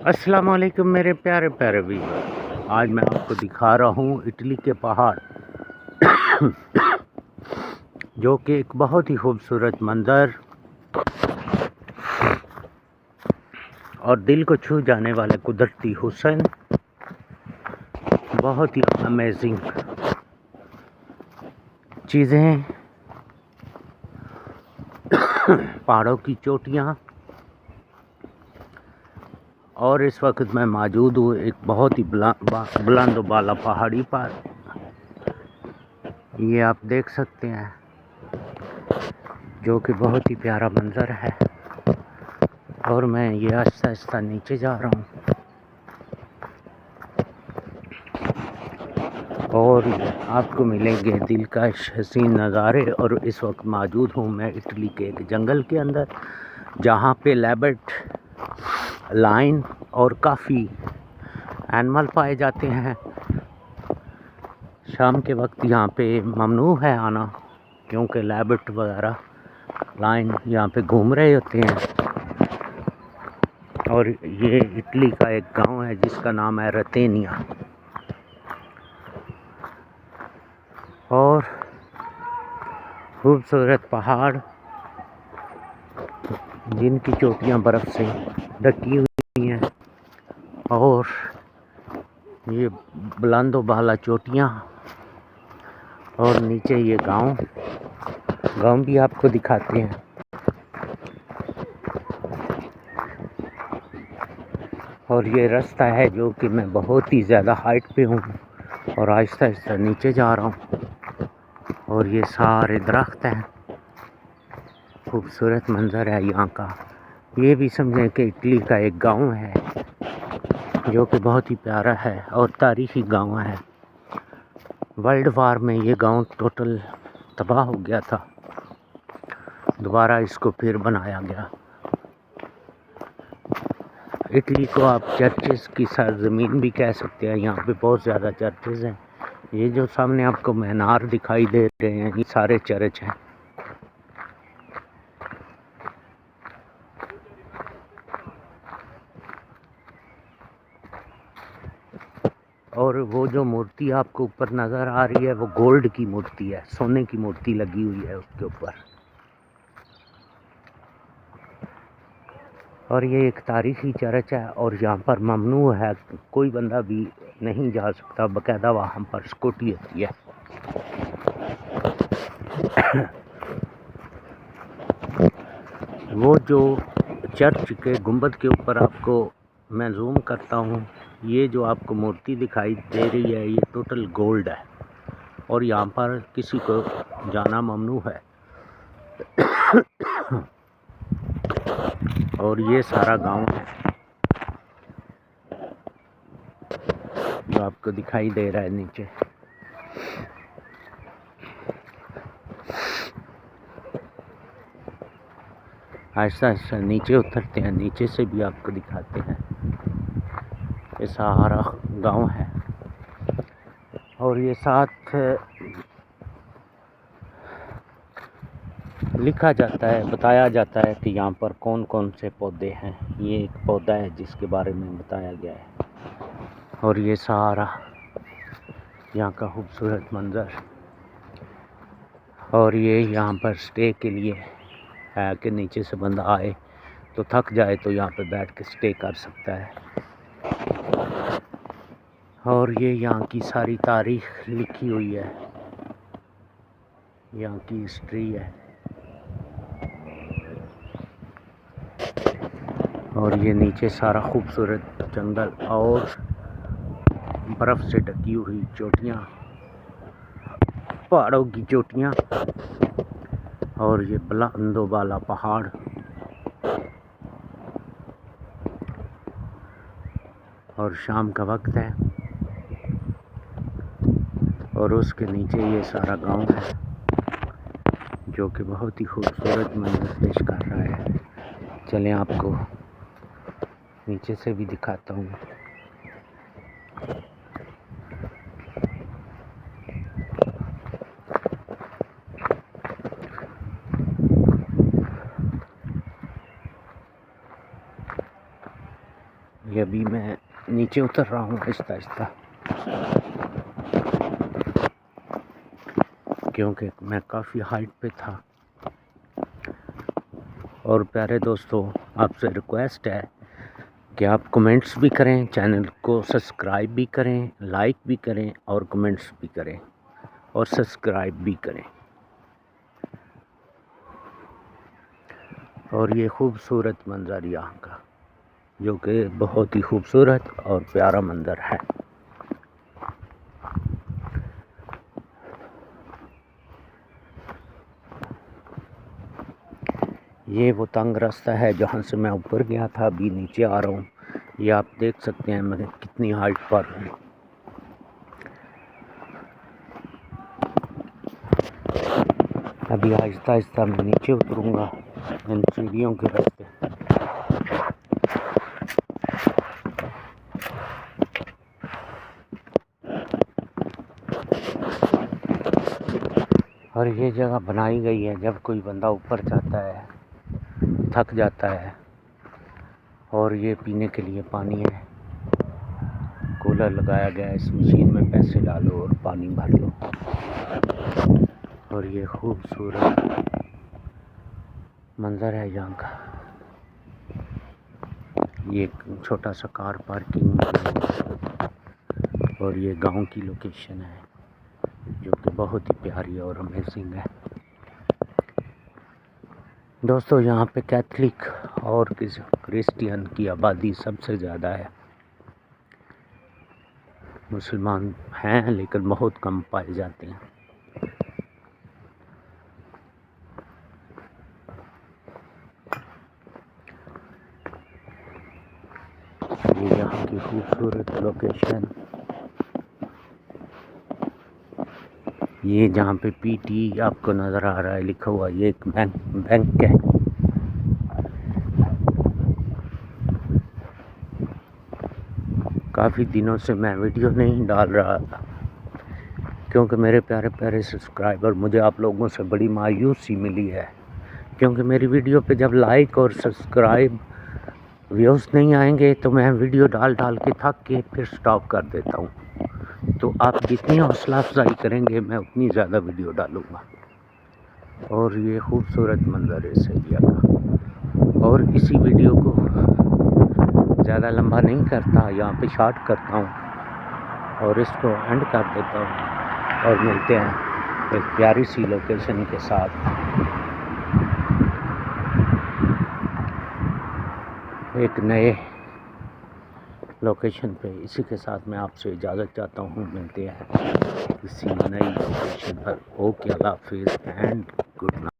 अस्सलाम वालेकुम मेरे प्यारे प्यारे व्यूअर। आज मैं आपको दिखा रहा हूँ इटली के पहाड़ जो कि एक बहुत ही खूबसूरत मंज़र और दिल को छू जाने वाले कुदरती हुस्न, बहुत ही अमेजिंग चीज़ें, पहाड़ों की चोटियाँ। और इस वक्त मैं मौजूद हूँ एक बहुत ही बुलंद बाला पहाड़ी पर। ये आप देख सकते हैं जो कि बहुत ही प्यारा मंज़र है। और मैं ये आहिस्ता आहिस्ता नीचे जा रहा हूँ और आपको मिलेंगे दिलकश हसीन नज़ारे। और इस वक्त मौजूद हूँ मैं इटली के एक जंगल के अंदर, जहाँ पे लेपर्ड, लाइन और काफ़ी एनिमल पाए जाते हैं। शाम के वक्त यहाँ पे ममनू है आना, क्योंकि लेपर्ड वगैरह, लाइन यहाँ पे घूम रहे होते हैं। और ये इटली का एक गांव है जिसका नाम है रतेनिया। और खूबसूरत पहाड़ जिनकी चोटियाँ बर्फ़ से ढकी हुई हैं, और ये बुलंद बाला चोटियाँ, और नीचे ये गांव भी आपको दिखाते हैं। और ये रास्ता है जो कि मैं बहुत ही ज़्यादा हाइट पे हूँ और आहिस्ता आहिस्ता नीचे जा रहा हूँ। और ये सारे दरख्त हैं, खूबसूरत मंज़र है यहाँ का। ये भी समझें कि इटली का एक गांव है जो कि बहुत ही प्यारा है और तारीख़ी गांव है। वर्ल्ड वार में ये गांव टोटल तबाह हो गया था, दोबारा इसको फिर बनाया गया। इटली को आप चर्चेज़ की सरज़मीन भी कह सकते हैं। यहाँ पे बहुत ज़्यादा चर्चेज़ हैं। ये जो सामने आपको मीनार दिखाई दे रहे हैं, ये सारे चर्च हैं। और वो जो मूर्ति आपको ऊपर नज़र आ रही है वो गोल्ड की मूर्ति है, सोने की मूर्ति लगी हुई है उसके ऊपर। और ये एक तारीख़ी चर्च है और यहाँ पर ममनू है, कोई बंदा भी नहीं जा सकता, बाकायदा वहाँ पर सिक्योरिटी होती है। वो जो चर्च के गुंबद के ऊपर आपको मैं जूम करता हूँ, ये जो आपको मूर्ति दिखाई दे रही है ये टोटल गोल्ड है और यहाँ पर किसी को जाना ममनू है। और ये सारा गांव है जो आपको दिखाई दे रहा है नीचे। आहिस्ता आहिस्ता नीचे उतरते हैं, नीचे से भी आपको दिखाते हैं। ये सारा गांव है और ये साथ लिखा जाता है, बताया जाता है कि यहाँ पर कौन कौन से पौधे हैं। ये एक पौधा है जिसके बारे में बताया गया है। और ये सारा यहाँ का खूबसूरत मंज़र। और ये यहाँ पर स्टे के लिए है कि नीचे से बंदा आए तो थक जाए तो यहाँ पे बैठ के स्टे कर सकता है। और ये यहाँ की सारी तारीख़ लिखी हुई है, यहाँ की हिस्ट्री है। और ये नीचे सारा खूबसूरत जंगल और बर्फ़ से ढकी हुई चोटियाँ, पहाड़ों की चोटियाँ, और ये बुलंद बाला पहाड़। और शाम का वक्त है और उसके नीचे ये सारा गांव है जो कि बहुत ही खूबसूरत मंजर पेश कर रहा है। चलें आपको नीचे से भी दिखाता हूँ। ये अभी मैं नीचे उतर रहा हूँ आहिस्ता आहिस्ता, क्योंकि मैं काफ़ी हाइट पे था। और प्यारे दोस्तों, आपसे रिक्वेस्ट है कि आप कमेंट्स भी करें, चैनल को सब्सक्राइब भी करें, लाइक भी करें और कमेंट्स भी करें और सब्सक्राइब भी करें। और ये खूबसूरत मंज़र यहाँ का, जो कि बहुत ही खूबसूरत और प्यारा मंज़र है। ये वो तंग रास्ता है जहाँ से मैं ऊपर गया था, अभी नीचे आ रहा हूँ। ये आप देख सकते हैं मैं कितनी हाइट पर हूँ। अभी आहिस्ता आहिस्ता मैं नीचे उतरूँगा इन सीढ़ियों के रास्ते। और ये जगह बनाई गई है जब कोई बंदा ऊपर जाता है, थक जाता है। और ये पीने के लिए पानी है, कूलर लगाया गया है, इस मशीन में पैसे डालो और पानी भर लो। और ये खूबसूरत मंज़र है यहाँ का। ये एक छोटा सा कार पार्किंग और ये गांव की लोकेशन है, जो कि बहुत ही प्यारी और अमेजिंग है। दोस्तों, यहाँ पे कैथलिक और क्रिश्चियन की आबादी सबसे ज़्यादा है। मुसलमान हैं लेकिन बहुत कम पाए जाते हैं। ये यहाँ की खूबसूरत लोकेशन, ये जहाँ पे पीटी आपको नज़र आ रहा है लिखा हुआ, ये एक बैंक है। काफ़ी दिनों से मैं वीडियो नहीं डाल रहा था, क्योंकि मेरे प्यारे प्यारे सब्सक्राइबर, मुझे आप लोगों से बड़ी मायूसी मिली है। क्योंकि मेरी वीडियो पे जब लाइक और सब्सक्राइब व्यूज़ नहीं आएंगे तो मैं वीडियो डाल के थक के फिर स्टॉप कर देता हूँ। तो आप जितनी हौसला अफजाई करेंगे मैं उतनी ज़्यादा वीडियो डालूँगा। और ये खूबसूरत मंज़र है इस एरिया का। और इसी वीडियो को ज़्यादा लंबा नहीं करता, यहाँ पे शॉर्ट करता हूँ और इसको एंड कर देता हूँ। और मिलते हैं एक प्यारी सी लोकेशन के साथ, एक नए लोकेशन पे। इसी के साथ मैं आपसे इजाज़त चाहता हूँ। मिलते हैं किसी नई लोकेशन पर। ओके, अल्लाह हाफिज़ एंड गुड नाइट।